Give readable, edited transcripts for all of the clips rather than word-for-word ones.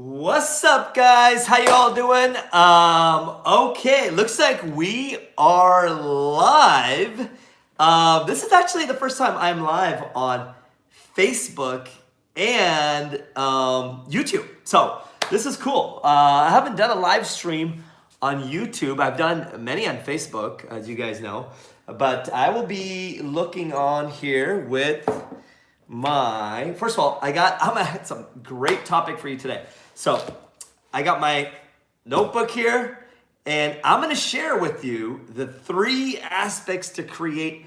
What's up, guys? How you all doing? Okay, looks like we are live. This is actually the first time I'm live on Facebook and YouTube. So this is cool. I haven't done a live stream on YouTube. I've done many on Facebook, as you guys know. But I will be looking on here with first of all, I'm gonna have some great topic for you today. So I got my notebook here, and I'm gonna share with you the 3 aspects to create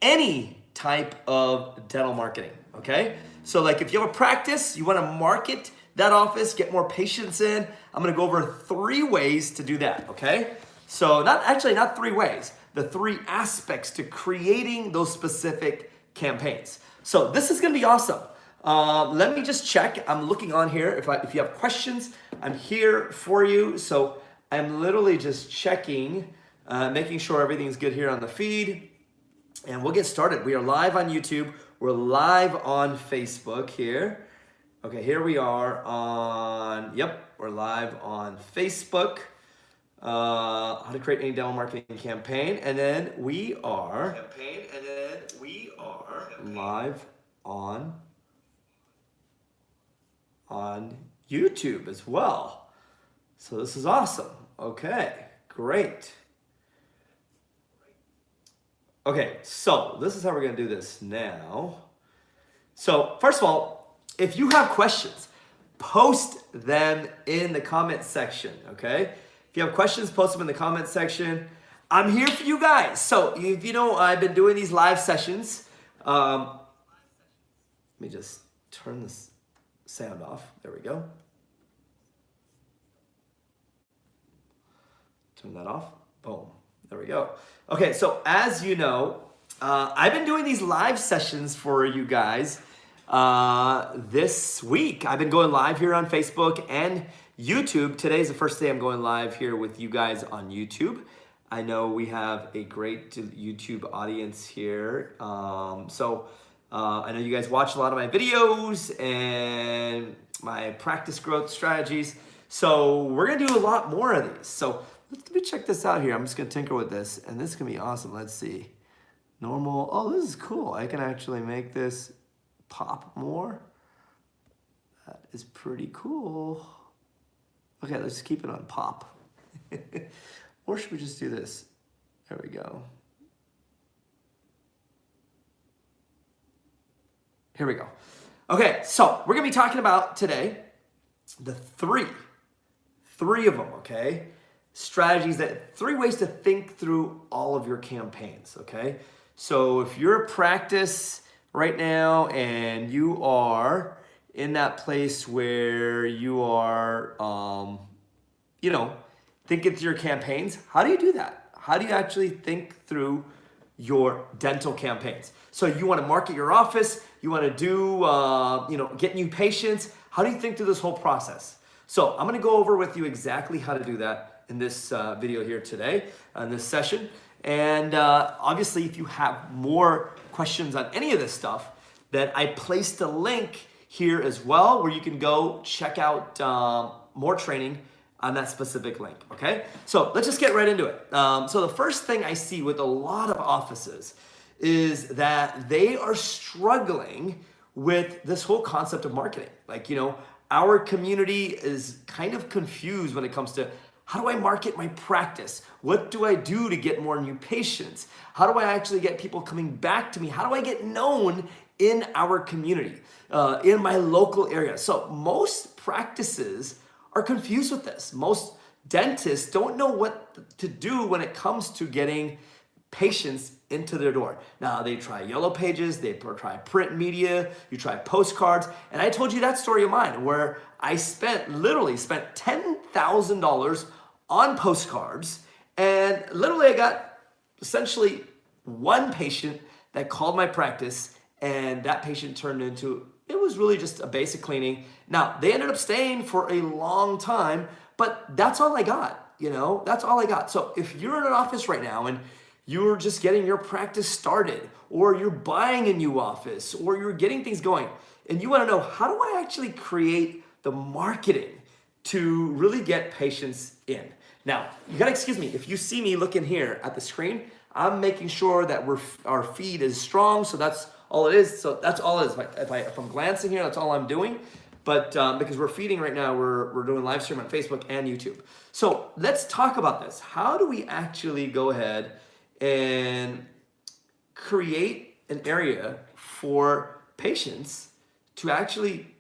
any type of dental marketing. Okay, so like if you have a practice, you want to market that office, get more patients in, I'm gonna go over 3 ways to do that. Okay, so not 3 ways, the 3 aspects to creating those specific campaigns. So this is gonna be awesome. Let me just check. I'm looking on here. If you have questions, I'm here for you. So I'm literally just checking, making sure everything's good here on the feed. And we'll get started. We are live on YouTube. We're live on Facebook here. Okay, here we are we're live on Facebook. How to create any dental marketing campaign. And then we are live on YouTube as well. So this is awesome. Okay, great. Okay, so this is how we're gonna do this now. So first of all, if you have questions, post them in the comment section, okay? If you have questions, post them in the comment section. I'm here for you guys. So if you know, I've been doing these live sessions. Let me just turn this sound off. There we go. Turn that off. Boom. There we go. Okay, so as you know, I've been doing these live sessions for you guys this week. I've been going live here on Facebook and YouTube. Today's the first day I'm going live here with you guys on YouTube. I know we have a great YouTube audience here. I know you guys watch a lot of my videos and my practice growth strategies. So we're gonna do a lot more of these. So let me check this out here. I'm just gonna tinker with this, and this is gonna be awesome. Let's see. Normal. Oh, this is cool. I can actually make this pop more. That is pretty cool. Okay, let's just keep it on pop. Or should we just do this? There we go. Here we go. Okay, so we're gonna be talking about today the three of them, okay? Strategies, 3 ways to think through all of your campaigns, okay? So if you're a practice right now and you are in that place where you are, thinking through your campaigns, how do you do that? How do you actually think through your dental campaigns? So you want to market your office, you want to do, get new patients. How do you think through this whole process? So I'm going to go over with you exactly how to do that in this video here today, in this session. And obviously, if you have more questions on any of this stuff, then I placed a link here as well where you can go check out more training on that specific link, okay? So let's just get right into it. So the first thing I see with a lot of offices is that they are struggling with this whole concept of marketing. Our community is kind of confused when it comes to how do I market my practice? What do I do to get more new patients? How do I actually get people coming back to me? How do I get known in our community, in my local area? So most practices are confused with this. Most dentists don't know what to do when it comes to getting patients into their door. Now they try yellow pages, they try print media, you try postcards, and I told you that story of mine where I literally spent $10,000 on postcards, and literally I got essentially 1 patient that called my practice, and that patient turned into, it was really just a basic cleaning. Now, they ended up staying for a long time, but that's all I got, that's all I got. So if you're in an office right now and you're just getting your practice started, or you're buying a new office, or you're getting things going, and you want to know, how do I actually create the marketing to really get patients in. Now, you gotta excuse me, if you see me looking here at the screen, I'm making sure that our feed is strong, so that's all it is. So that's all it is. If I'm glancing here, that's all I'm doing. But because we're feeding right now, we're doing live stream on Facebook and YouTube. So let's talk about this. How do we actually go ahead and create an area for patients to actually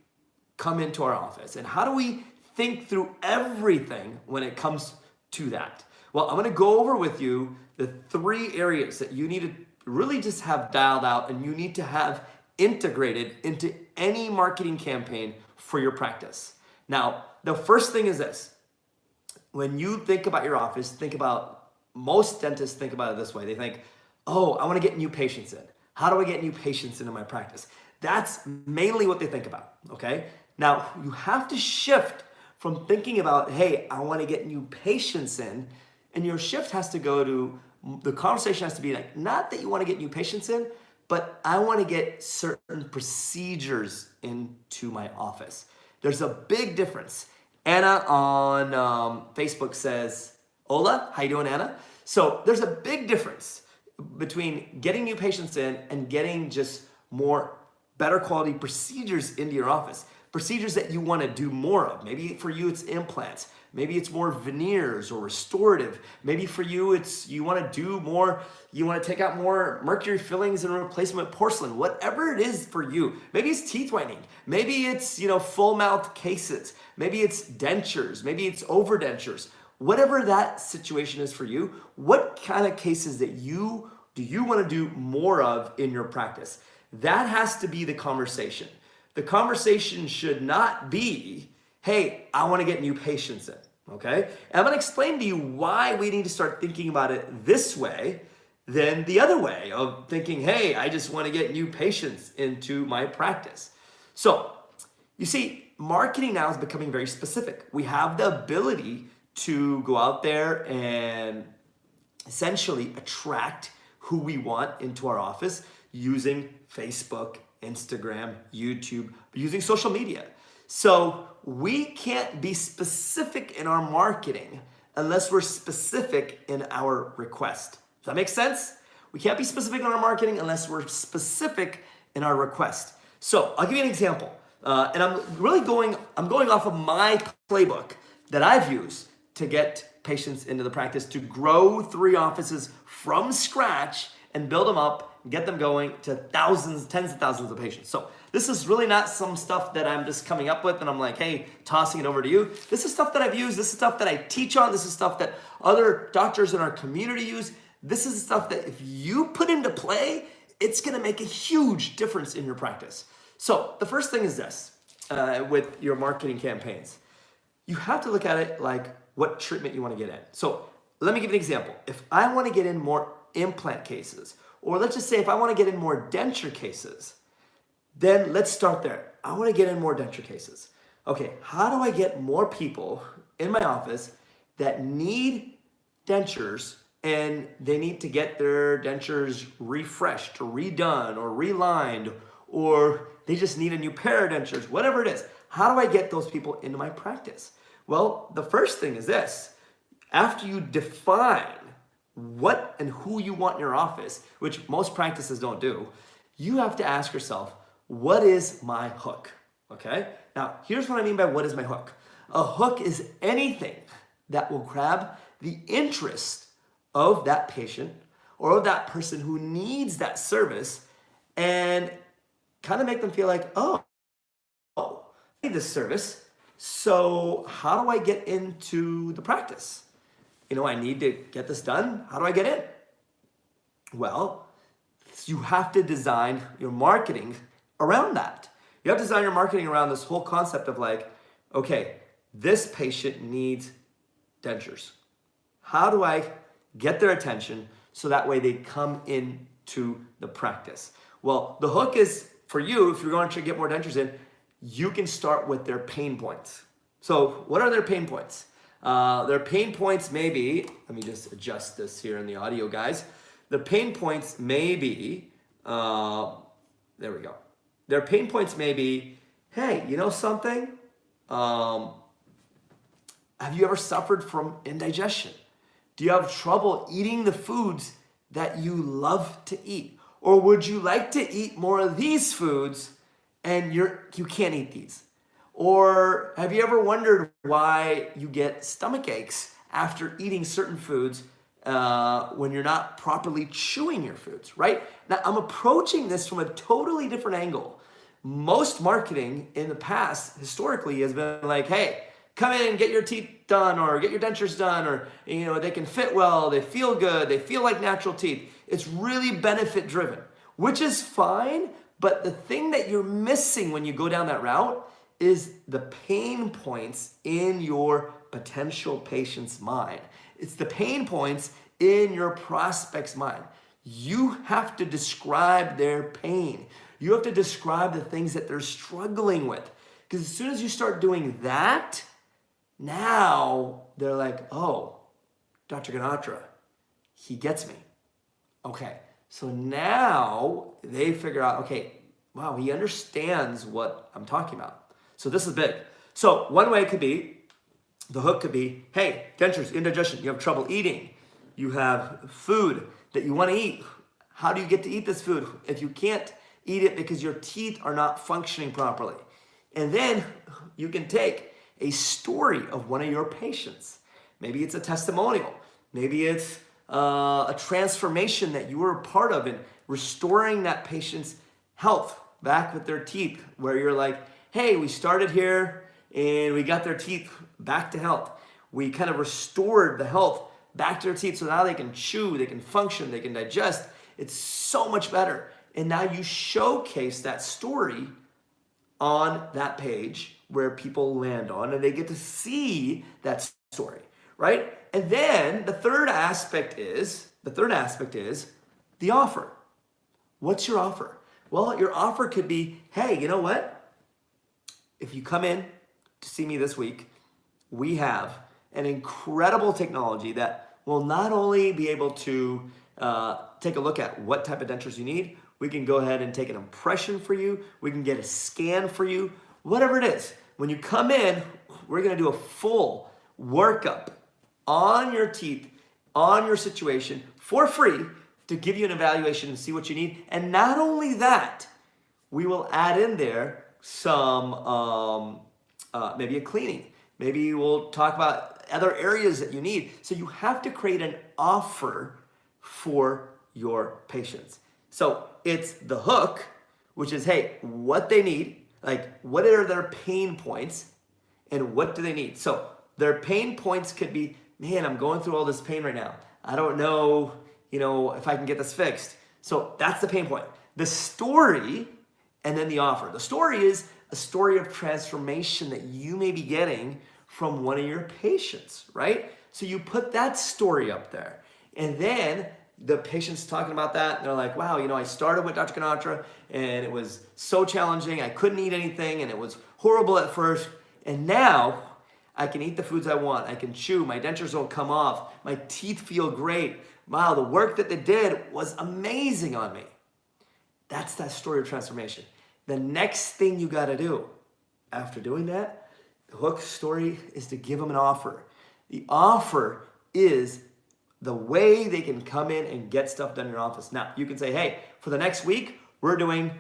come into our office? And how do we think through everything when it comes to that? Well, I'm gonna go over with you the 3 areas that you need to really just have dialed out and you need to have integrated into any marketing campaign for your practice. Now, the first thing is this. When you think about your office, most dentists think about it this way. They think, oh, I wanna get new patients in. How do I get new patients into my practice? That's mainly what they think about, okay? Now, you have to shift from thinking about, hey, I wanna get new patients in, and your shift has to go to, the conversation has to be like, not that you wanna get new patients in, but I wanna get certain procedures into my office. There's a big difference. Anna on Facebook says, hola, how you doing, Anna? So there's a big difference between getting new patients in and getting just better quality procedures into your office. Procedures that you want to do more of. Maybe for you it's implants. Maybe it's more veneers or restorative. Maybe for you you want to do more, you want to take out more mercury fillings and replacement porcelain. Whatever it is for you. Maybe it's teeth whitening. Maybe it's, full mouth cases. Maybe it's dentures. Maybe it's overdentures. Whatever that situation is for you, what kind of cases do you want to do more of in your practice? That has to be the conversation. The conversation should not be, hey, I want to get new patients in, okay? And I'm going to explain to you why we need to start thinking about it this way than the other way of thinking, hey, I just want to get new patients into my practice. So, you see, marketing now is becoming very specific. We have the ability to go out there and essentially attract who we want into our office using Facebook, Instagram, YouTube, using social media. So we can't be specific in our marketing unless we're specific in our request. Does that make sense? We can't be specific in our marketing unless we're specific in our request. So I'll give you an example. And I'm going off of my playbook that I've used to get patients into the practice, to grow 3 offices from scratch and build them up, get them going to thousands, tens of thousands of patients. So this is really not some stuff that I'm just coming up with and I'm like, hey, tossing it over to you. This is stuff that I've used. This is stuff that I teach on. This is stuff that other doctors in our community use. This is stuff that if you put into play, it's gonna make a huge difference in your practice. So the first thing is this, with your marketing campaigns. You have to look at it like what treatment you want to get in. So let me give you an example. If I want to get in more implant cases, or let's just say if I want to get in more denture cases, then let's start there. I want to get in more denture cases. Okay, how do I get more people in my office that need dentures and they need to get their dentures refreshed or redone or relined, or they just need a new pair of dentures, whatever it is. How do I get those people into my practice? Well, the first thing is this. After you define what and who you want in your office, which most practices don't do, you have to ask yourself, what is my hook? Okay? Now, here's what I mean by what is my hook. A hook is anything that will grab the interest of that patient or of that person who needs that service and kind of make them feel like, oh, I need this service. So how do I get into the practice? I need to get this done. How do I get in? Well, you have to design your marketing around that. You have to design your marketing around this whole concept of like, okay, this patient needs dentures. How do I get their attention so that way they come into the practice? Well, the hook is for you, if you're going to get more dentures in, you can start with their pain points. So what are their pain points? Their pain points may be, let me just adjust this here in the audio, guys. The pain points may be, there we go. Their pain points may be, hey, you know something? Have you ever suffered from indigestion? Do you have trouble eating the foods that you love to eat? Or would you like to eat more of these foods and you can't eat these? Or have you ever wondered why you get stomach aches after eating certain foods when you're not properly chewing your foods, right? Now, I'm approaching this from a totally different angle. Most marketing in the past, historically, has been like, hey, come in, get your teeth done, or get your dentures done, or they can fit well, they feel good, they feel like natural teeth. It's really benefit driven, which is fine, but the thing that you're missing when you go down that route is the pain points in your potential patient's mind. It's the pain points in your prospect's mind. You have to describe their pain. You have to describe the things that they're struggling with. Because as soon as you start doing that, now they're like, oh, Dr. Ganatra, he gets me. Okay, so now they figure out, okay, wow, he understands what I'm talking about. So this is big. So one way could be, the hook could be, hey, dentures, indigestion, you have trouble eating. You have food that you want to eat. How do you get to eat this food if you can't eat it because your teeth are not functioning properly? And then you can take a story of one of your patients. Maybe it's a testimonial. Maybe it's a transformation that you were a part of in restoring that patient's health back with their teeth, where you're like, hey, we started here and we got their teeth back to health. We kind of restored the health back to their teeth so now they can chew, they can function, they can digest. It's so much better. And now you showcase that story on that page where people land on and they get to see that story, right? And then the third aspect is the offer. What's your offer? Well, your offer could be, hey, you know what? If you come in to see me this week, we have an incredible technology that will not only be able to take a look at what type of dentures you need, we can go ahead and take an impression for you, we can get a scan for you, whatever it is. When you come in, we're gonna do a full workup on your teeth, on your situation, for free, to give you an evaluation and see what you need. And not only that, we will add in there some, maybe a cleaning. Maybe we'll talk about other areas that you need. So you have to create an offer for your patients. So it's the hook, which is, hey, what they need, like what are their pain points and what do they need? So their pain points could be, man, I'm going through all this pain right now. I don't know, if I can get this fixed. So that's the pain point. The story and then the offer. The story is a story of transformation that you may be getting from one of your patients, right? So you put that story up there. And then the patient's talking about that. And they're like, wow, I started with Dr. Ganatra and it was so challenging. I couldn't eat anything and it was horrible at first. And now I can eat the foods I want. I can chew. My dentures don't come off. My teeth feel great. Wow, the work that they did was amazing on me. That's that story of transformation. The next thing you got to do after doing that, the hook story, is to give them an offer. The offer is the way they can come in and get stuff done in your office. Now, you can say, hey, for the next week, we're doing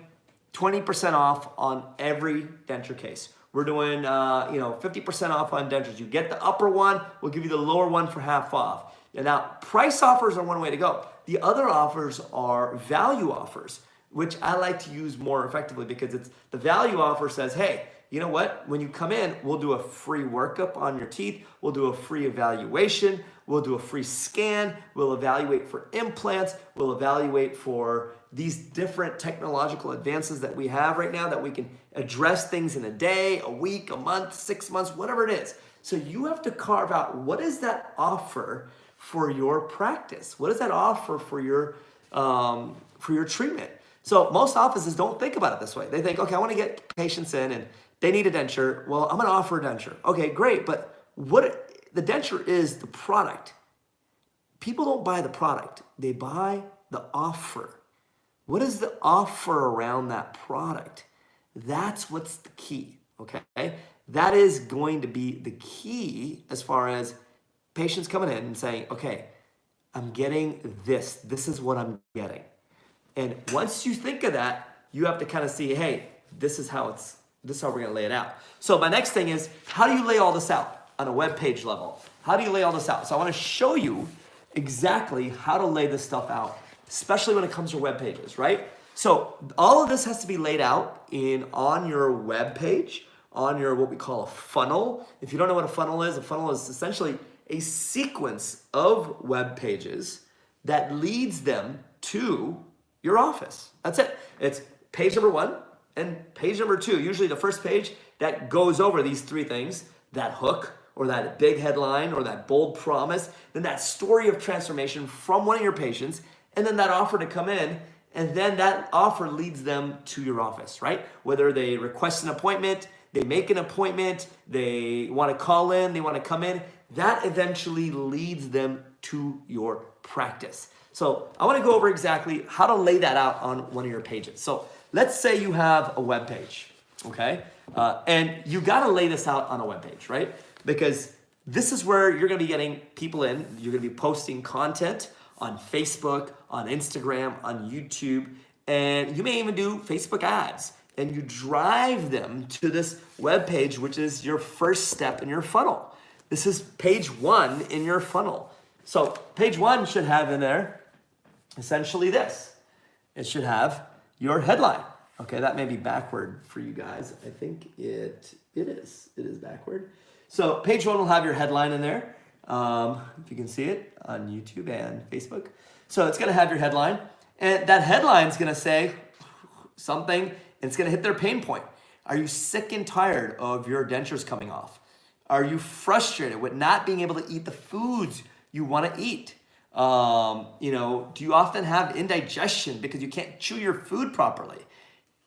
20% off on every denture case. We're doing 50% off on dentures. You get the upper one, we'll give you the lower one for half off. And now, price offers are one way to go. The other offers are value offers, which I like to use more effectively because it's the value offer says, hey, you know what? When you come in, we'll do a free workup on your teeth. We'll do a free evaluation. We'll do a free scan. We'll evaluate for implants. We'll evaluate for these different technological advances that we have right now that we can address things in a day, a week, a month, 6 months, whatever it is. So you have to carve out, what is that offer for your practice? What is that offer for your treatment? So most offices don't think about it this way. They think, okay, I want to get patients in and they need a denture. Well, I'm going to offer a denture. Okay, great. But the denture is the product. People don't buy the product. They buy the offer. What is the offer around that product? That's what's the key, okay? that is going to be the key as far as patients coming in and saying, okay, I'm getting this. This is what I'm getting. And once you think of that, you have to kind of see, hey, this is how we're gonna lay it out. So my next thing is, how do you lay all this out on a web page level? How do you lay all this out? So I wanna show you exactly how to lay this stuff out, especially when it comes to web pages, right? So all of this has to be laid out on your web page, on your what we call a funnel. If you don't know what a funnel is essentially a sequence of web pages that leads them to your office. That's it. It's page number 1 and page number 2. Usually the first page that goes over these 3 things, that hook or that big headline or that bold promise, then that story of transformation from one of your patients, and then that offer to come in, and then that offer leads them to your office, right? Whether they request an appointment, they make an appointment, they want to call in, they want to come in, that eventually leads them to your practice. So I want to go over exactly how to lay that out on one of your pages. So let's say you have a web page, okay? And you got to lay this out on a web page, right? Because this is where you're going to be getting people in. You're going to be posting content on Facebook, on Instagram, on YouTube, and you may even do Facebook ads. And you drive them to this web page, which is your first step in your funnel. This is page 1 in your funnel. So page 1 should have in there essentially this. It should have your headline. Okay, that may be backward for you guys. I think it is. It is backward. So page 1 will have your headline in there. If you can see it on YouTube and Facebook. So it's gonna have your headline, and that headline is gonna say something, and it's gonna hit their pain point. Are you sick and tired of your dentures coming off? Are you frustrated with not being able to eat the foods you wanna eat? Do you often have indigestion because you can't chew your food properly?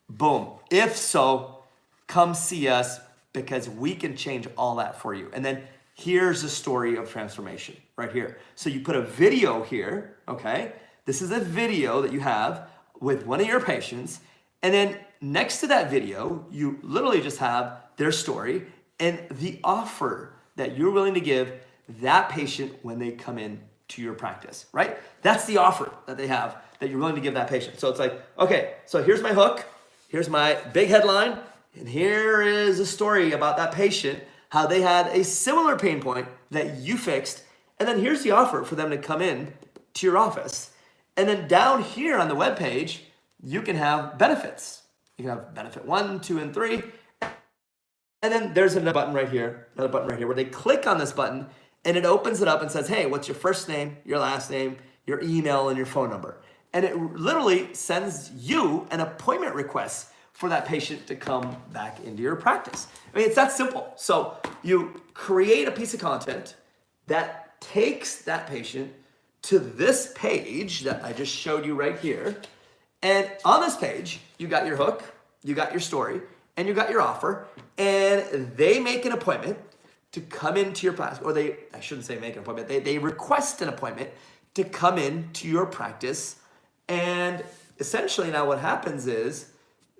Boom. If so, come see us because we can change all that for you. And then here's a story of transformation right here. So you put a video here, okay? This is a video that you have with one of your patients. And then next to that video, you literally just have their story and the offer that you're willing to give that patient when they come in to your practice, right? That's the offer that they have that you're willing to give that patient. So it's like, okay, so here's my hook, here's my big headline, and here is a story about that patient, how they had a similar pain point that you fixed, and then here's the offer for them to come in to your office. And then down here on the webpage, you can have benefits. You can have benefit 1, 2, and 3. And then there's another button right here where they click on this button and it opens it up and says, hey, what's your first name, your last name, your email, and your phone number? And it literally sends you an appointment request for that patient to come back into your practice. I mean, it's that simple. So you create a piece of content that takes that patient to this page that I just showed you right here. And on this page, you got your hook, you got your story, and you got your offer, and they make an appointment to come into your practice, or I shouldn't say make an appointment, they request an appointment to come into your practice. And essentially now what happens is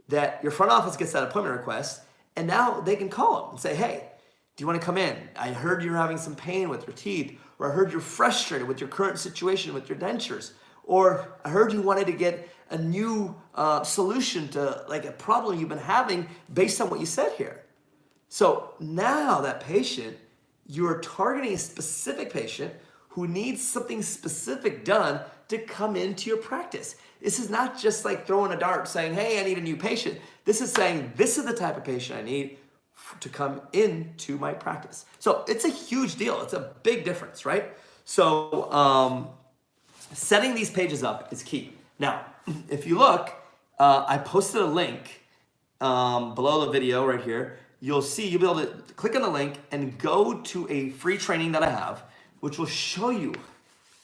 that your front office gets that appointment request, and now they can call them and say, hey, do you want to come in? I heard you're having some pain with your teeth, or I heard you're frustrated with your current situation with your dentures, or I heard you wanted to get a new solution to like a problem you've been having based on what you said here. So now that patient, you're targeting a specific patient who needs something specific done to come into your practice. This is not just like throwing a dart saying, hey, I need a new patient. This is saying, this is the type of patient I need to come into my practice. So it's a huge deal. It's a big difference, right? So setting these pages up is key. Now, if you look, I posted a link below the video right here. You'll be able to click on the link and go to a free training that I have, which will show you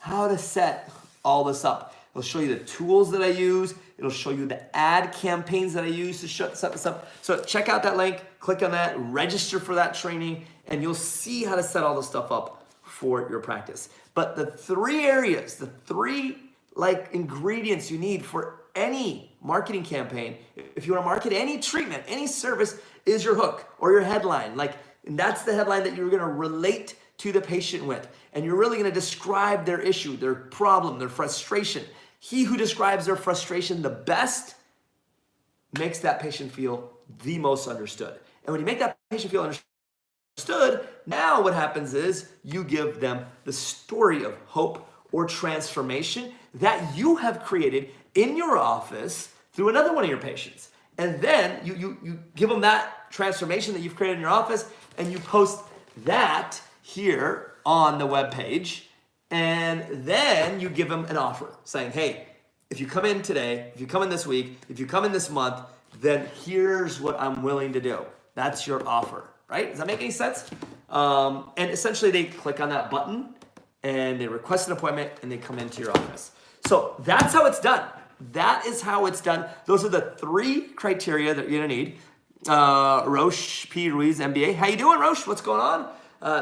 how to set all this up. It'll show you the tools that I use. It'll show you the ad campaigns that I use to set this up. So check out that link, click on that, register for that training, and you'll see how to set all this stuff up for your practice. But the 3 areas, the 3 ingredients you need for any marketing campaign, if you want to market any treatment, any service, is your hook or your headline. And that's the headline that you're going to relate to the patient with. And you're really going to describe their issue, their problem, their frustration. He who describes their frustration the best makes that patient feel the most understood. And when you make that patient feel understood, now what happens is you give them the story of hope or transformation that you have created in your office through another one of your patients. And then you give them that transformation that you've created in your office, and you post that here on the web page, and then you give them an offer saying, hey, if you come in today, if you come in this week, if you come in this month, then here's what I'm willing to do. That's your offer, right? Does that make any sense? And essentially they click on that button and they request an appointment and they come into your office. So that's how it's done. That is how it's done. Those are the 3 criteria that you're gonna need. Roche P. Ruiz, MBA. How you doing, Roche? What's going on?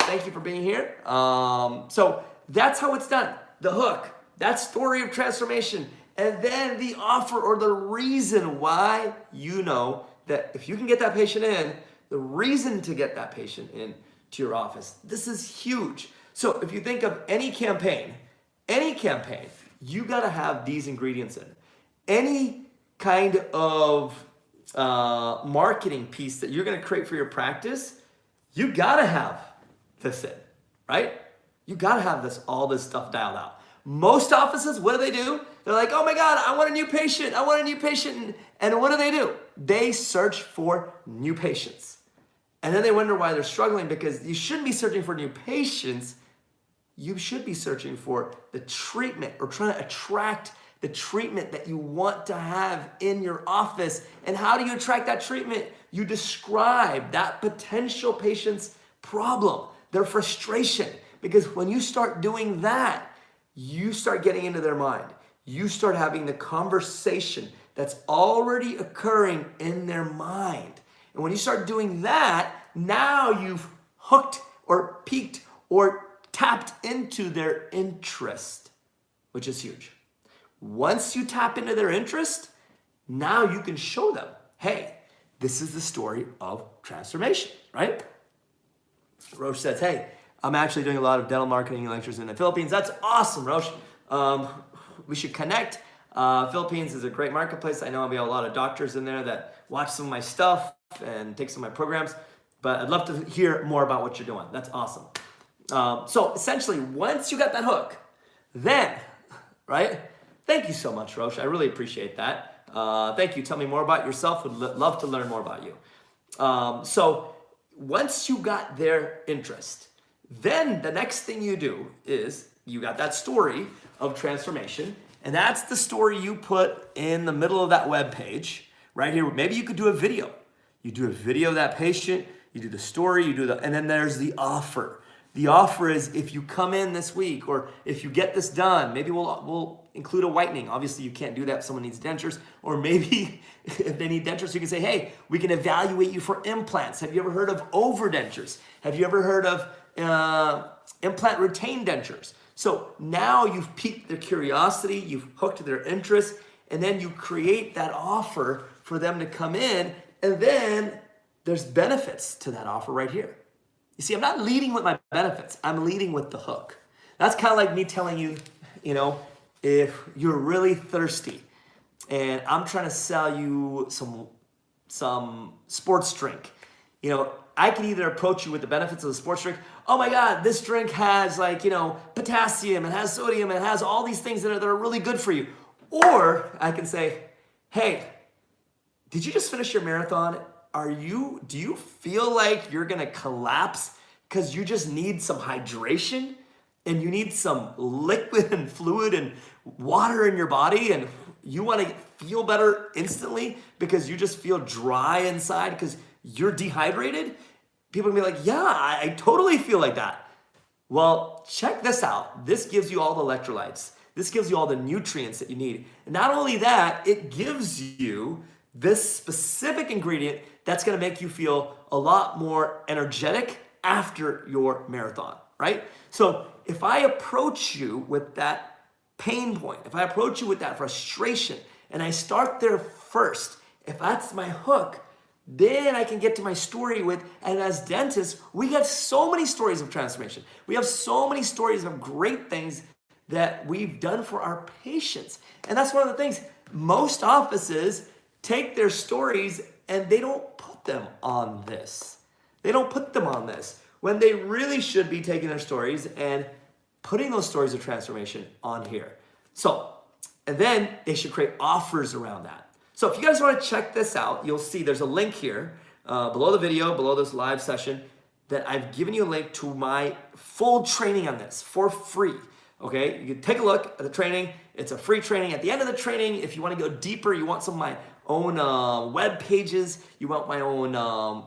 Thank you for being here. So that's how it's done. The hook, that story of transformation, and then the offer or the reason why you know that if you can get that patient in, the reason to get that patient in to your office. This is huge. So if you think of any campaign, you gotta have these ingredients in. Any kind of marketing piece that you're gonna create for your practice, you gotta have this in, right? You gotta have all this stuff dialed out. Most offices, what do? They're like, oh my God, I want a new patient. And what do? They search for new patients. And then they wonder why they're struggling, because you shouldn't be searching for new patients. You should be searching for the treatment, or trying to attract the treatment that you want to have in your office. And how do you attract that treatment? You describe that potential patient's problem, their frustration. Because when you start doing that, you start getting into their mind. You start having the conversation that's already occurring in their mind. And when you start doing that, now you've hooked or piqued or tapped into their interest, which is huge. Once you tap into their interest, now you can show them, hey, this is the story of transformation, right? Roche says, hey, I'm actually doing a lot of dental marketing lectures in the Philippines. That's awesome, Roche. We should connect. Philippines is a great marketplace. I know we have a lot of doctors in there that watch some of my stuff and take some of my programs, but I'd love to hear more about what you're doing. That's awesome. So essentially, once you got that hook, then, right? Thank you so much, Roche. I really appreciate that. Thank you. Tell me more about yourself. Would love to learn more about you. So once you got their interest, then the next thing you do is you got that story of transformation, and that's the story you put in the middle of that web page right here. Maybe you could do a video. You do a video of that patient, you do the story, and then there's the offer. The offer is, if you come in this week, or if you get this done, maybe we'll include a whitening. Obviously, you can't do that if someone needs dentures. Or maybe if they need dentures, you can say, hey, we can evaluate you for implants. Have you ever heard of overdentures? Have you ever heard of implant retained dentures? So now you've piqued their curiosity, you've hooked their interest, and then you create that offer for them to come in, and then there's benefits to that offer right here. You see, I'm not leading with my benefits. I'm leading with the hook. That's kind of like me telling you, if you're really thirsty and I'm trying to sell you some sports drink, I can either approach you with the benefits of the sports drink. Oh my God, this drink has potassium, it has sodium, it has all these things that are really good for you. Or I can say, hey, did you just finish your marathon? Do you feel like you're gonna collapse because you just need some hydration and you need some liquid and fluid and water in your body, and you wanna feel better instantly because you just feel dry inside because you're dehydrated? People can be like, yeah, I totally feel like that. Well, check this out. This gives you all the electrolytes. This gives you all the nutrients that you need. And not only that, it gives you this specific ingredient that's gonna make you feel a lot more energetic after your marathon, right? So if I approach you with that pain point, if I approach you with that frustration, And I start there first. If that's my hook, then I can get to my story with, and as dentists, we have so many stories of transformation. We have so many stories of great things that we've done for our patients. And that's one of the things, most offices take their stories and they don't put them on this. They don't put them on this when they really should be taking their stories and putting those stories of transformation on here. So, and then they should create offers around that. So if you guys want to check this out, you'll see there's a link here below the video, below this live session, that I've given you a link to my full training on this for free. Okay, you can take a look at the training. It's a free training. At the end of the training, if you want to go deeper, you want some of my own web pages, you want my own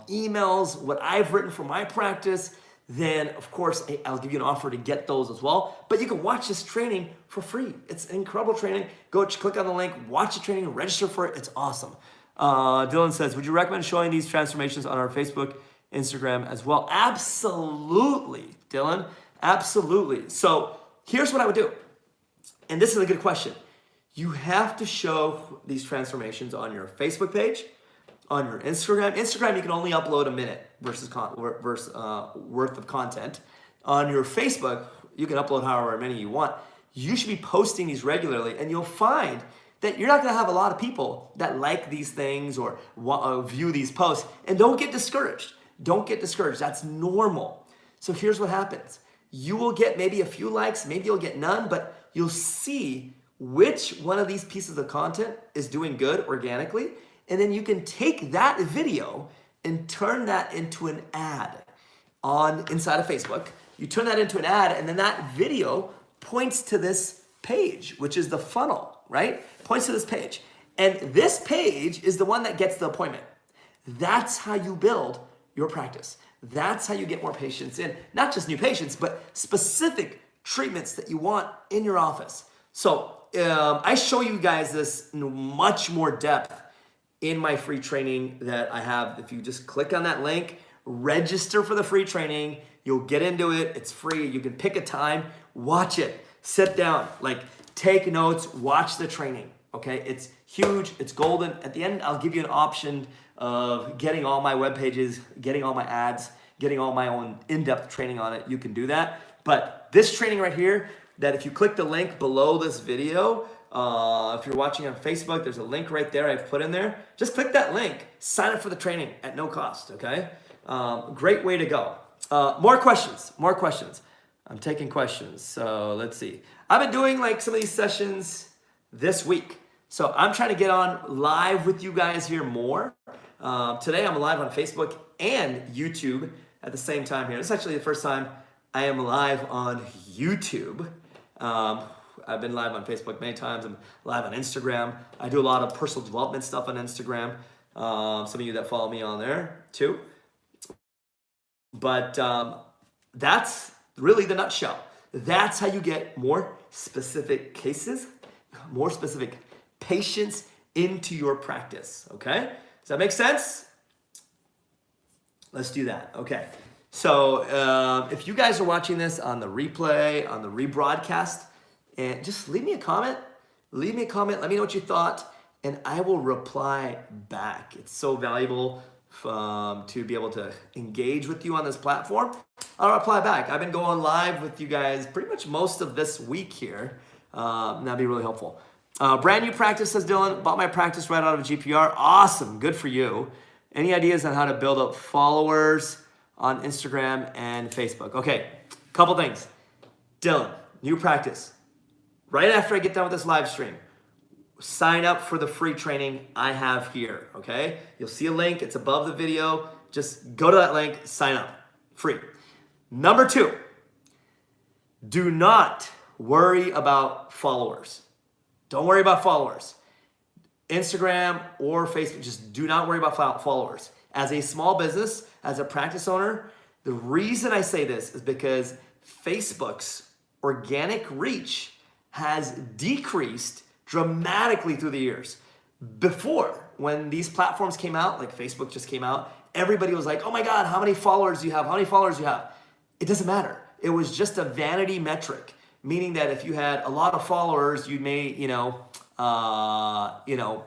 emails, what I've written for my practice, then of course I'll give you an offer to get those as well. But you can watch this training for free. It's an incredible training. Go click on the link, watch the training, register for it. It's awesome. Dylan says, would you recommend showing these transformations on our Facebook, Instagram as well? Absolutely, Dylan, absolutely. So here's what I would do. And this is a good question. You have to show these transformations on your Facebook page, on your Instagram. Instagram, you can only upload a minute worth of content. On your Facebook, you can upload however many you want. You should be posting these regularly, and you'll find that you're not going to have a lot of people that like these things or view these posts. And don't get discouraged. Don't get discouraged. That's normal. So here's what happens. You will get maybe a few likes, maybe you'll get none, but you'll see which one of these pieces of content is doing good organically. And then you can take that video and turn that into an ad inside of Facebook. You turn that into an ad, and then that video points to this page, which is the funnel, right? Points to this page. And this page is the one that gets the appointment. That's how you build your practice. That's how you get more patients in. Not just new patients, but specific treatments that you want in your office. So I show you guys this in much more depth in my free training that I have. If you just click on that link, register for the free training, you'll get into it. It's free. You can pick a time, watch it, sit down, take notes, watch the training. Okay, it's huge, it's golden. At the end, I'll give you an option of getting all my web pages, getting all my ads, getting all my own in-depth training on it. You can do that. But this training right here, that if you click the link below this video, if you're watching on Facebook, there's a link right there I've put in there. Just click that link, sign up for the training at no cost, okay? Great way to go. More questions. I'm taking questions, so let's see. I've been doing some of these sessions this week. So I'm trying to get on live with you guys here more. Today I'm live on Facebook and YouTube at the same time here. It's actually the first time I am live on YouTube. I've been live on Facebook many times. I'm live on Instagram. I do a lot of personal development stuff on Instagram. Some of you that follow me on there too. But that's really the nutshell. That's how you get more specific cases, more specific patients into your practice, okay? Does that make sense? Let's do that, okay. So if you guys are watching this on the replay, on the rebroadcast, and just leave me a comment. Let me know what you thought, and I will reply back. It's so valuable to be able to engage with you on this platform. I'll reply back. I've been going live with you guys pretty much most of this week here. That'd be really helpful. Brand new practice, says Dylan. Bought my practice right out of GPR. Awesome. Good for you. Any ideas on how to build up followers on Instagram and Facebook? Okay, couple things. Dylan, new practice. Right after I get done with this live stream, sign up for the free training I have here, okay? You'll see a link. It's above the video. Just go to that link, sign up. Free. Number 2, do not worry about followers. Don't worry about followers. Instagram or Facebook, just do not worry about followers. As a small business, as a practice owner, the reason I say this is because Facebook's organic reach has decreased dramatically through the years. Before, when these platforms came out, like Facebook just came out, everybody was like, oh my God, how many followers do you have? How many followers do you have? It doesn't matter. It was just a vanity metric, meaning that if you had a lot of followers, you may, you know,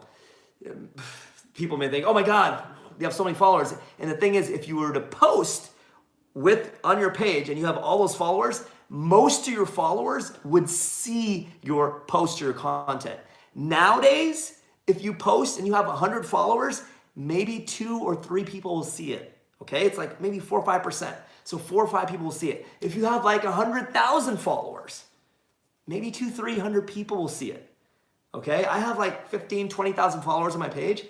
people may think, oh my God, you have so many followers. And the thing is, if you were to post on your page and you have all those followers, most of your followers would see your post or your content. Nowadays, if you post and you have 100 followers, maybe 2 or 3 people will see it. Okay, it's like maybe 4 or 5%. So 4 or 5 people will see it. If you have like 100,000 followers, maybe 200-300 people will see it. Okay, I have like 15, 20,000 followers on my page.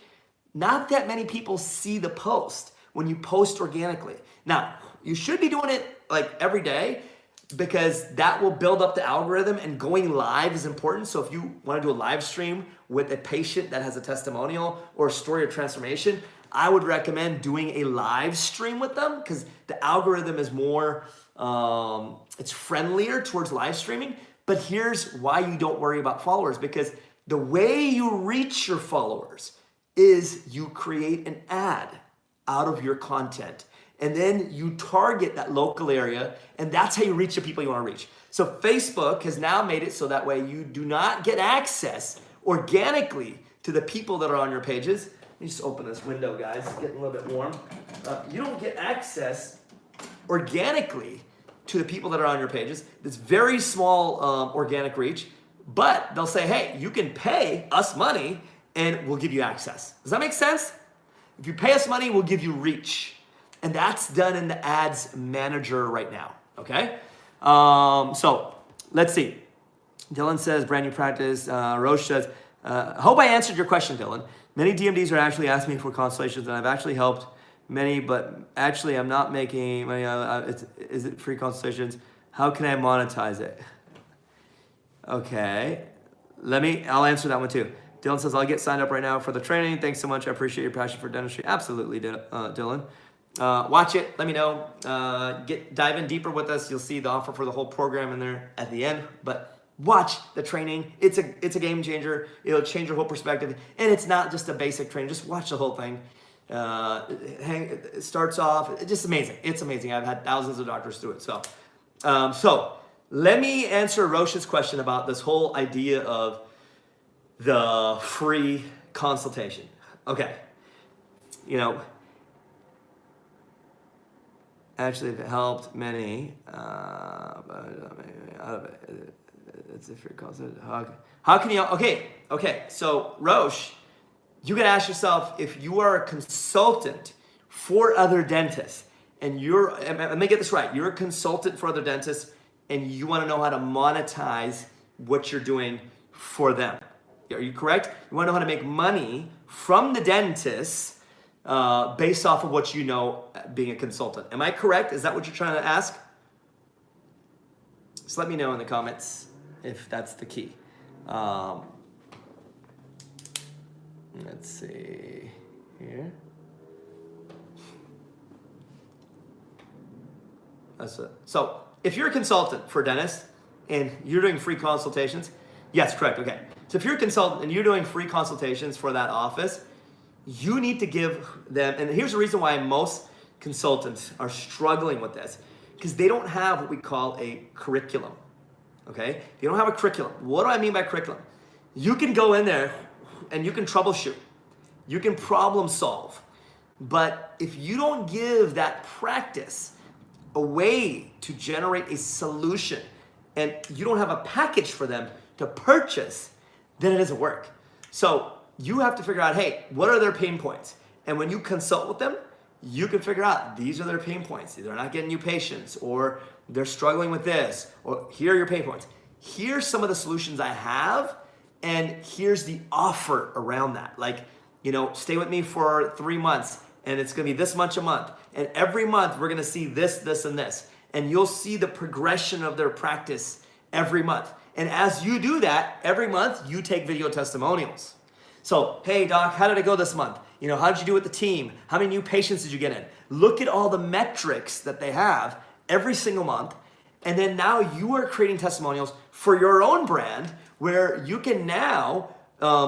Not that many people see the post when you post organically. Now, you should be doing it like every day, because that will build up the algorithm, and going live is important. So if you want to do a live stream with a patient that has a testimonial or a story of transformation, I would recommend doing a live stream with them, because the algorithm is more, it's friendlier towards live streaming. But here's why you don't worry about followers, because the way you reach your followers is you create an ad out of your content. And then you target that local area, and that's how you reach the people you want to reach. So Facebook has now made it so that way you do not get access organically to the people that are on your pages. Let me just open this window, guys. It's getting a little bit warm. You don't get access organically to the people that are on your pages. It's very small organic reach, but they'll say, hey, you can pay us money and we'll give you access. Does that make sense? If you pay us money, we'll give you reach. And that's done in the ads manager right now, okay? So let's see. Dylan says, brand new practice. Roche says, hope I answered your question, Dylan. Many DMDs are actually asking me for consultations, and I've actually helped many, but actually I'm not making money. Is it free consultations? How can I monetize it? Okay, I'll answer that one too. Dylan says, I'll get signed up right now for the training. Thanks so much. I appreciate your passion for dentistry. Absolutely, Dylan. Watch it. Let me know. Dive in deeper with us. You'll see the offer for the whole program in there at the end. But watch the training. It's a game changer. It'll change your whole perspective. And it's not just a basic training. Just watch the whole thing. It starts off. It's just amazing. It's amazing. I've had thousands of doctors do it. So let me answer Roche's question about this whole idea of the free consultation. Okay. Actually, if it helped many, it's a free consultation. How can you, okay. So Roche, you can ask yourself, if you are a consultant for other dentists, and let me get this right, you're a consultant for other dentists, and you want to know how to monetize what you're doing for them. Are you correct? You want to know how to make money from the dentists based off of what you know being a consultant. Am I correct? Is that what you're trying to ask? Just let me know in the comments if that's the key. Let's see here. So if you're a consultant for dentists and you're doing free consultations, yes, correct, okay. So if you're a consultant and you're doing free consultations for that office, you need to give them, and here's the reason why most consultants are struggling with this, because they don't have what we call a curriculum, okay? They don't have a curriculum. What do I mean by curriculum? You can go in there and you can troubleshoot. You can problem solve. But if you don't give that practice a way to generate a solution, and you don't have a package for them to purchase, then it doesn't work. So you have to figure out, hey, what are their pain points? And when you consult with them, you can figure out these are their pain points. They're not getting new patients, or they're struggling with this, or here are your pain points. Here's some of the solutions I have, and here's the offer around that. Like, stay with me for 3 months, and it's gonna be this much a month. And every month we're gonna see this, this, and this. And you'll see the progression of their practice every month. And as you do that, every month you take video testimonials. So, hey doc, how did it go this month? How did you do with the team? How many new patients did you get in? Look at all the metrics that they have every single month. And then now you are creating testimonials for your own brand, where you can now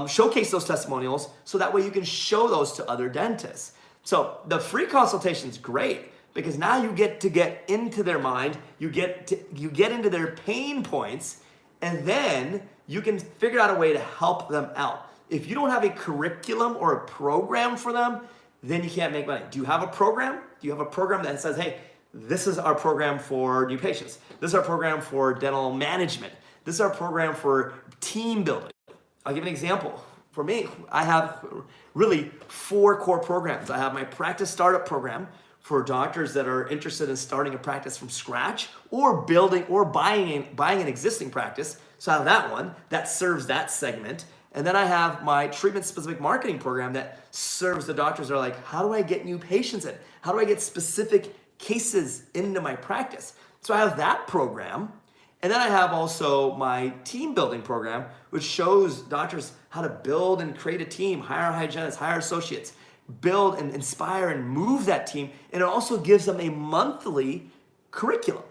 showcase those testimonials, so that way you can show those to other dentists. So the free consultation is great, because now you get to get into their mind, you get into their pain points, And then you can figure out a way to help them out. If you don't have a curriculum or a program for them, then you can't make money. Do you have a program? Do you have a program that says, hey, this is our program for new patients. This is our program for dental management. This is our program for team building. I'll give an example. For me, I have really 4 core programs. I have my practice startup program for doctors that are interested in starting a practice from scratch or building or buying an existing practice. So I have that one that serves that segment. And then I have my treatment-specific marketing program that serves the doctors that are like, how do I get new patients in? How do I get specific cases into my practice? So I have that program. And then I have also my team building program, which shows doctors how to build and create a team, hire hygienists, hire associates, build and inspire and move that team. And it also gives them a monthly curriculum.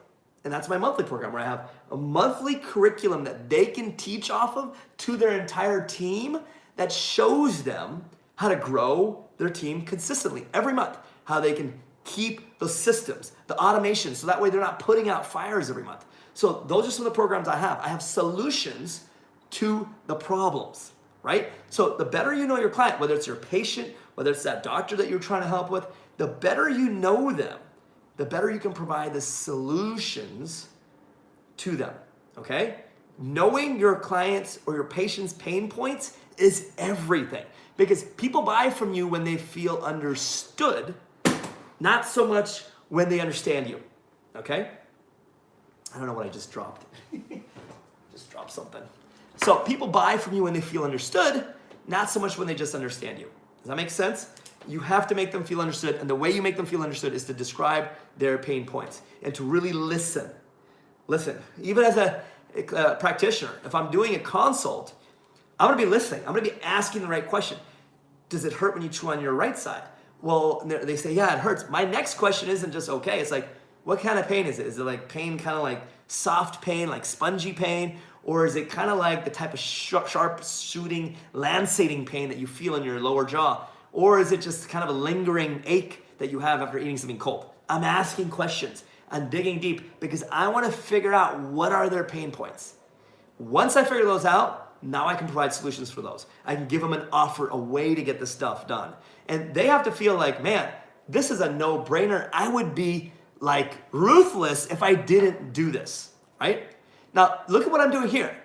And that's my monthly program, where I have a monthly curriculum that they can teach off of to their entire team that shows them how to grow their team consistently every month, how they can keep the systems, the automation, so that way they're not putting out fires every month. So those are some of the programs I have. I have solutions to the problems, right? So the better you know your client, whether it's your patient, whether it's that doctor that you're trying to help with, the better you know them, the better you can provide the solutions to them, okay? Knowing your clients or your patient's pain points is everything, because people buy from you when they feel understood, not so much when they understand you, okay? I don't know what I just dropped. Just dropped something. So people buy from you when they feel understood, not so much when they just understand you. Does that make sense? You have to make them feel understood, and the way you make them feel understood is to describe their pain points and to really listen. Listen, even as a practitioner, if I'm doing a consult, I'm gonna be listening. I'm gonna be asking the right question. Does it hurt when you chew on your right side? Well, they say, yeah, it hurts. My next question isn't just, okay, it's like, what kind of pain is it? Is it like pain, kind of like soft pain, like spongy pain? Or is it kind of like the type of sharp shooting, lancetating pain that you feel in your lower jaw? Or is it just kind of a lingering ache that you have after eating something cold? I'm asking questions. I'm digging deep because I want to figure out what are their pain points. Once I figure those out, now I can provide solutions for those. I can give them an offer, a way to get the stuff done. And they have to feel like, man, this is a no-brainer. I would be like ruthless if I didn't do this, right? Now, look at what I'm doing here.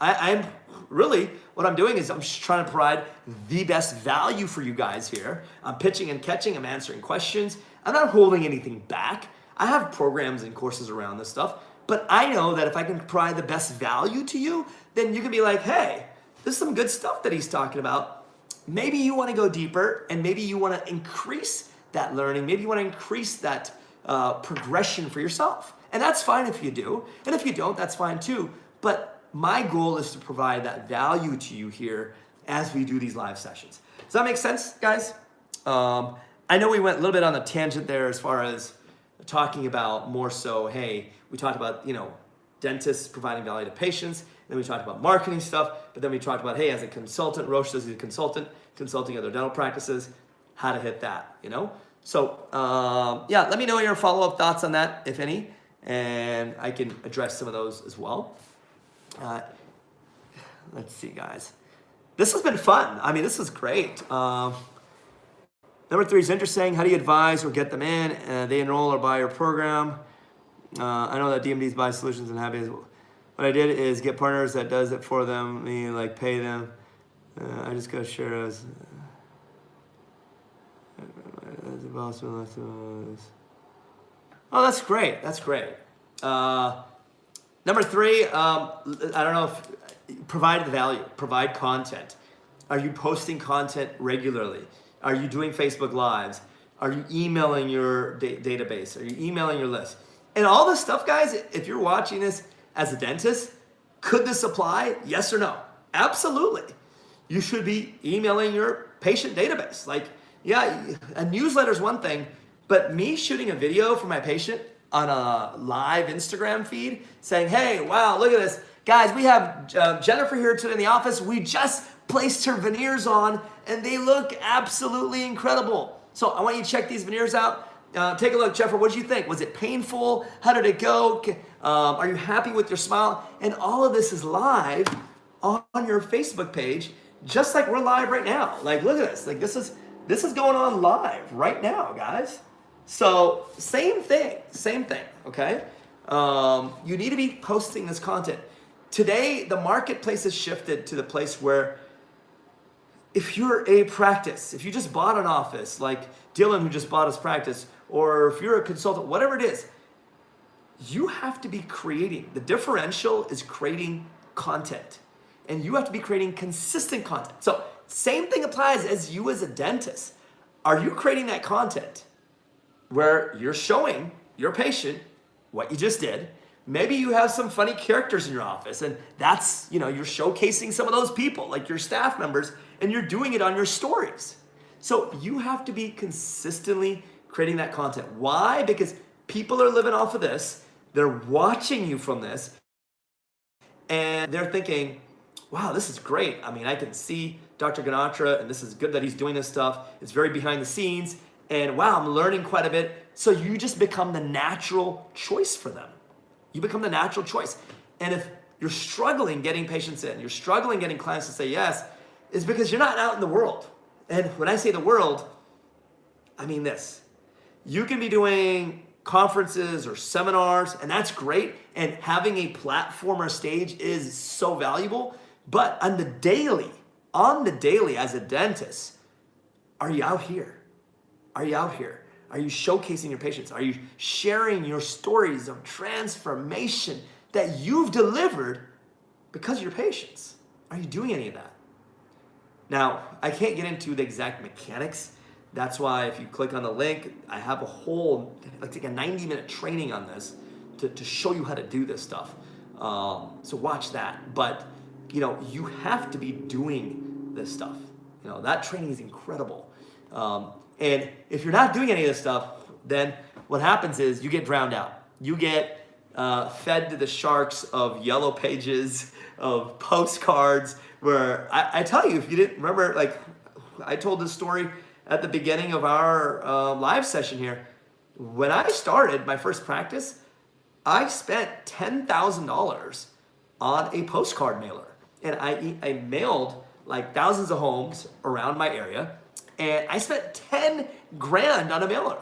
I'm really, what I'm doing is I'm just trying to provide the best value for you guys here. I'm pitching and catching, I'm answering questions. I'm not holding anything back. I have programs and courses around this stuff, but I know that if I can provide the best value to you, then you can be like, hey, this is some good stuff that he's talking about. Maybe you want to go deeper, and maybe you want to increase that learning. Maybe you want to increase that progression for yourself. And that's fine if you do. And if you don't, that's fine too. But my goal is to provide that value to you here as we do these live sessions. Does that make sense, guys? I know we went a little bit on a tangent there as far as talking about more so, hey, we talked about, dentists providing value to patients. Then we talked about marketing stuff. But then we talked about, hey, as a consultant, Roche does a consultant, consulting other dental practices, how to hit that, So, yeah, let me know your follow-up thoughts on that, if any, and I can address some of those as well. Let's see, guys. This has been fun. I mean, this is great. Number 3 is interesting. How do you advise or get them in? They enroll or buy your program. I know that DMDs buy solutions and habits. What I did is get partners that does it for them, pay them. I just got to share as a boss. Oh, that's great. That's great. Number 3, I don't know if provide the value, provide content. Are you posting content regularly? Are you doing Facebook Lives? Are you emailing your database? Are you emailing your list? And all this stuff, guys, if you're watching this as a dentist, could this apply? Yes or no? Absolutely. You should be emailing your patient database. Like, yeah, a newsletter is one thing, but me shooting a video for my patient on a live Instagram feed saying, hey, wow, look at this. Guys, we have Jennifer here today in the office. We just placed her veneers on and they look absolutely incredible. So I want you to check these veneers out. Take a look, Jennifer, what did you think? Was it painful? How did it go? Are you happy with your smile? And all of this is live on your Facebook page, just like we're live right now. Like, look at this. Like, this is going on live right now, guys. So same thing, okay? You need to be posting this content. Today, the marketplace has shifted to the place where if you're a practice, if you just bought an office, like Dylan who just bought his practice, or if you're a consultant, whatever it is, you have to be creating. The differential is creating content. And you have to be creating consistent content. So same thing applies as you as a dentist. Are you creating that content where you're showing your patient what you just did? Maybe you have some funny characters in your office, and that's, you're showcasing some of those people, like your staff members, and you're doing it on your stories. So you have to be consistently creating that content. Why? Because people are living off of this. They're watching you from this, and they're thinking, wow, this is great. I mean, I can see Dr. Ganatra, and this is good that he's doing this stuff. It's very behind the scenes, and wow, I'm learning quite a bit. So you just become the natural choice for them. You become the natural choice. And if you're struggling getting patients in, you're struggling getting clients to say yes, it's because you're not out in the world. And when I say the world, I mean this. You can be doing conferences or seminars, and that's great. And having a platform or stage is so valuable. But on the daily, as a dentist, are you out here? Are you out here? Are you showcasing your patients? Are you sharing your stories of transformation that you've delivered because of your patients? Are you doing any of that? Now, I can't get into the exact mechanics. That's why if you click on the link, I have a whole, like a 90-minute training on this to show you how to do this stuff. So watch that. But, you have to be doing this stuff. That training is incredible. And if you're not doing any of this stuff, then what happens is you get drowned out. You get fed to the sharks of yellow pages, of postcards, where I tell you, if you didn't remember, like I told this story at the beginning of our live session here. When I started my first practice, I spent $10,000 on a postcard mailer. And I mailed like thousands of homes around my area. And I spent 10 grand on a mailer.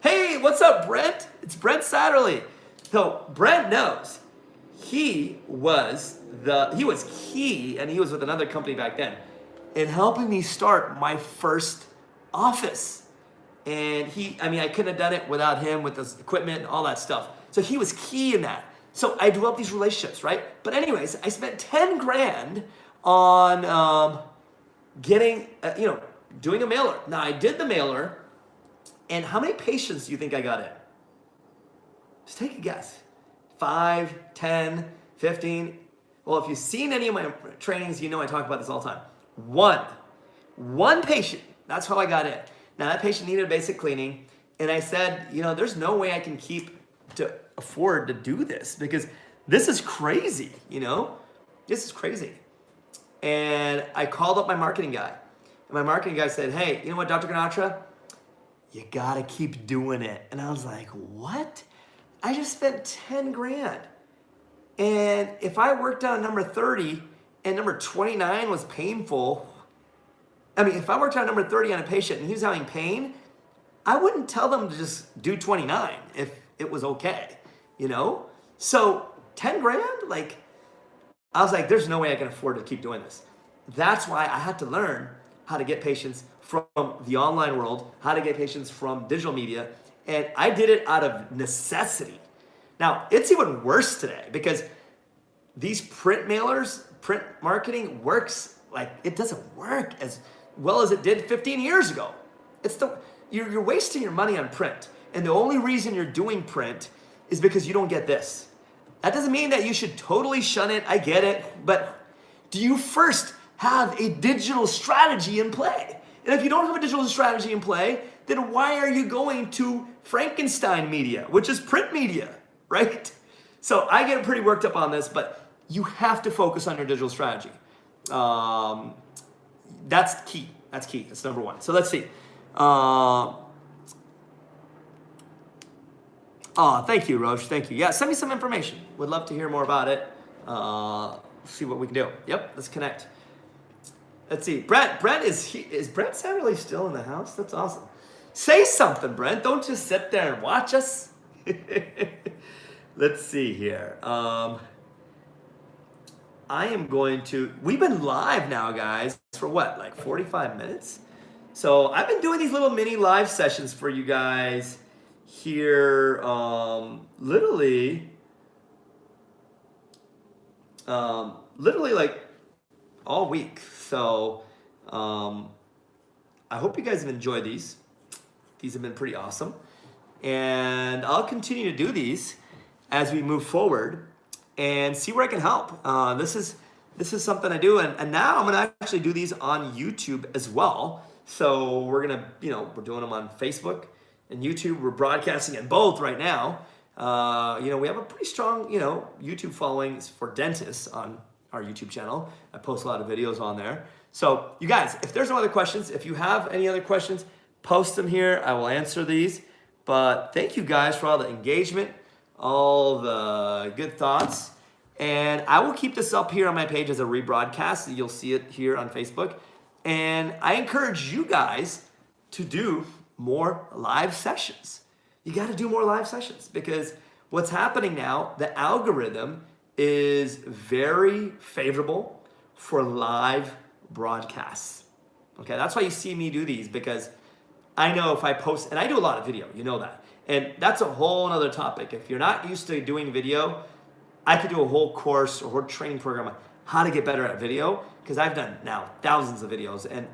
Hey, what's up, Brent? It's Brent Satterley. So Brent knows he was key, and he was with another company back then, in helping me start my first office. And I couldn't have done it without him, with this equipment and all that stuff. So he was key in that. So I developed these relationships, right? But anyways, I spent 10 grand on getting, doing a mailer. Now I did the mailer, and how many patients do you think I got in? Just take a guess. 5, 10, 15. Well, if you've seen any of my trainings, I talk about this all the time. One patient, that's how I got in. Now that patient needed a basic cleaning, and I said, there's no way I can afford to do this, because this is crazy, This is crazy. And I called up my marketing guy. And my marketing guy said, hey, you know what, Dr. Ganatra? You gotta keep doing it. And I was like, what? I just spent 10 grand. And if I worked on number 30 and number 29 was painful, if I worked on number 30 on a patient and he was having pain, I wouldn't tell them to just do 29 if it was okay, So 10 grand, I was like, there's no way I can afford to keep doing this. That's why I had to learn how to get patients from the online world, how to get patients from digital media, and I did it out of necessity. Now, it's even worse today, because these print mailers, print marketing works, it doesn't work as well as it did 15 years ago. You're wasting your money on print, and the only reason you're doing print is because you don't get this. That doesn't mean that you should totally shun it, I get it, but do you first have a digital strategy in play? And if you don't have a digital strategy in play, then why are you going to Frankenstein media, which is print media, right? So I get pretty worked up on this, but you have to focus on your digital strategy. That's key. That's number one. So let's see. Oh, thank you, Roche. Thank you. Yeah, send me some information. Would love to hear more about it. See what we can do. Yep, let's connect. Let's see. Brent is Brent Satterley still in the house? That's awesome. Say something, Brent. Don't just sit there and watch us. Let's see here. I am going to, we've been live now, guys, for what, like 45 minutes? So I've been doing these little mini live sessions for you guys here, literally like all week. So I hope you guys have enjoyed these. These have been pretty awesome. And I'll continue to do these as we move forward and see where I can help. This is something I do, and now I'm gonna actually do these on YouTube as well. So we're gonna, we're doing them on Facebook and YouTube. We're broadcasting at both right now. We have a pretty strong, YouTube following for dentists on our YouTube channel. I post a lot of videos on there. So you guys, if there's no other questions, if you have any other questions, post them here. I will answer these. But thank you guys for all the engagement, all the good thoughts. And I will keep this up here on my page as a rebroadcast. You'll see it here on Facebook. And I encourage you guys to do more live sessions. You got to do more live sessions because what's happening now, the algorithm is very favorable for live broadcasts. Okay, that's why you see me do these, because I know if I post, and I do a lot of video, you know that. And that's a whole other topic. If you're not used to doing video, I could do a whole course or whole training program on how to get better at video, because I've done now thousands of videos, and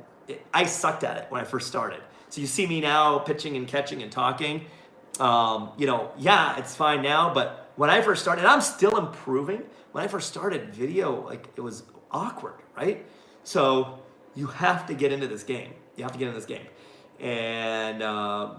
I sucked at it when I first started. So you see me now pitching and catching and talking. It's fine now, but when I first started, and I'm still improving. When I first started video, like, it was awkward, right? So you have to get into this game. And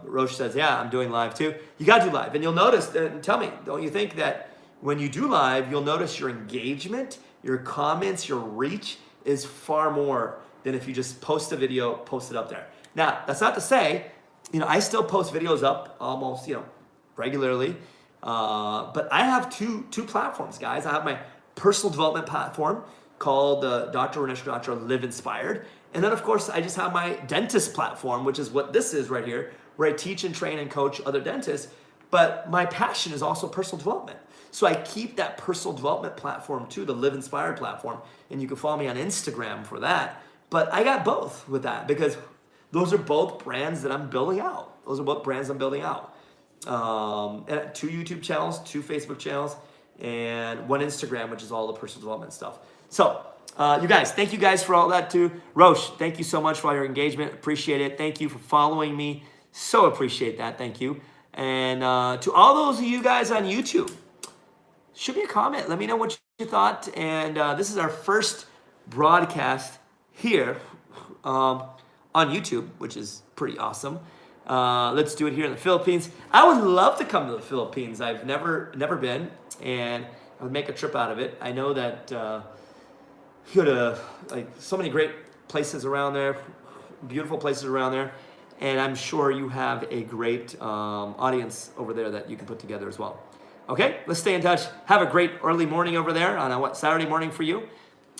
Roche says, yeah, I'm doing live too. You got to do live. And you'll notice, tell me, don't you think that when you do live, you'll notice your engagement, your comments, your reach is far more than if you just post a video, post it up there. Now, that's not to say, I still post videos up almost, regularly. But I have two platforms, guys. I have my personal development platform called Dr. Ranesh Gatra Live Inspired. And then, of course, I just have my dentist platform, which is what this is right here, where I teach and train and coach other dentists. But my passion is also personal development. So I keep that personal development platform too, the Live Inspired platform. And you can follow me on Instagram for that. But I got both with that because those are both brands that I'm building out. And 2 YouTube channels, 2 Facebook channels, and 1 Instagram, which is all the personal development stuff. So, you guys, thank you guys for all that too. Roche, thank you so much for all your engagement. Appreciate it. Thank you for following me. So appreciate that. Thank you. And to all those of you guys on YouTube, shoot me a comment. Let me know what you thought. And this is our first broadcast here on YouTube, which is pretty awesome. Let's do it here in the Philippines. I would love to come to the Philippines. I've never been, and I would make a trip out of it. I know that you go to so many great places around there, beautiful places around there, and I'm sure you have a great audience over there that you can put together as well. Okay, let's stay in touch. Have a great early morning over there on a Saturday morning for you.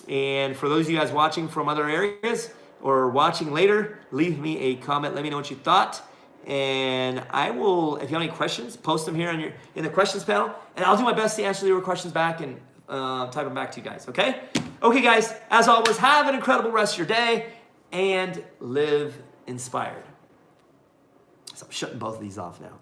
And for those of you guys watching from other areas or watching later, leave me a comment. Let me know what you thought. And I will, if you have any questions, post them here in the questions panel, and I'll do my best to answer your questions back and type them back to you guys, okay? Okay, guys, as always, have an incredible rest of your day and live inspired. So I'm shutting both of these off now.